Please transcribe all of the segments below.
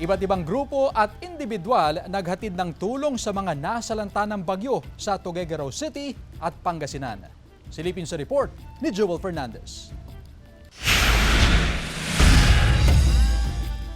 Iba't ibang grupo at individual naghatid ng tulong sa mga nasalanta ng bagyo sa Tuguegarao City at Pangasinan. Silipin sa report ni Joel Fernandez.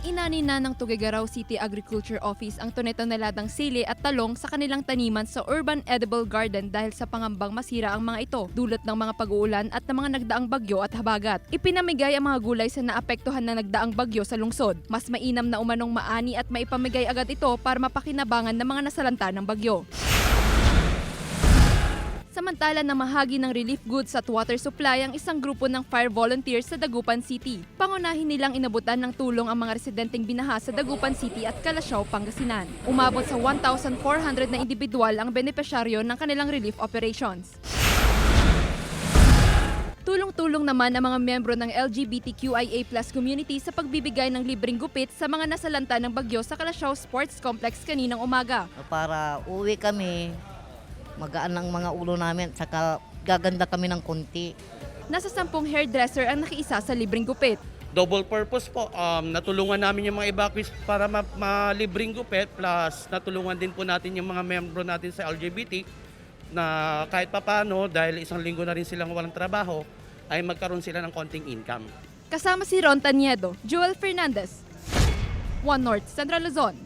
Inani na ng Tuguegarao City Agriculture Office ang tonelalang sili at talong sa kanilang taniman sa Urban Edible Garden dahil sa pangambang masira ang mga ito dulot ng mga pag-uulan at ng mga nagdaang bagyo at habagat. Ipinamigay ang mga gulay sa naapektuhan ng nagdaang bagyo sa lungsod. Mas mainam na umanong maani at maipamigay agad ito para mapakinabangan ng mga nasalanta ng bagyo. Samantala namahagi ng relief goods at water supply ang isang grupo ng fire volunteers sa Dagupan City. Pangunahin nilang inabutan ng tulong ang mga residenteng binaha sa Dagupan City at Calasiao, Pangasinan. Umabot sa 1,400 na individual ang benepisyaryo ng kanilang relief operations. Tulong-tulong naman ang mga miyembro ng LGBTQIA+ community sa pagbibigay ng libreng gupit sa mga nasalanta ng bagyo sa Calasiao Sports Complex kaninang umaga. Para uwi kami, magaan ang mga ulo namin, saka gaganda kami ng konti. Nasa 10 hairdresser ang nakiisa sa libreng gupit. Double purpose po, natulungan namin yung mga evacuees para malibreng gupit, plus natulungan din po natin yung mga membro natin sa LGBT na kahit papano dahil isang linggo na rin silang walang trabaho ay magkaroon sila ng konting income. Kasama si Ron Taniedo, Joel Fernandez, One North, Central Luzon.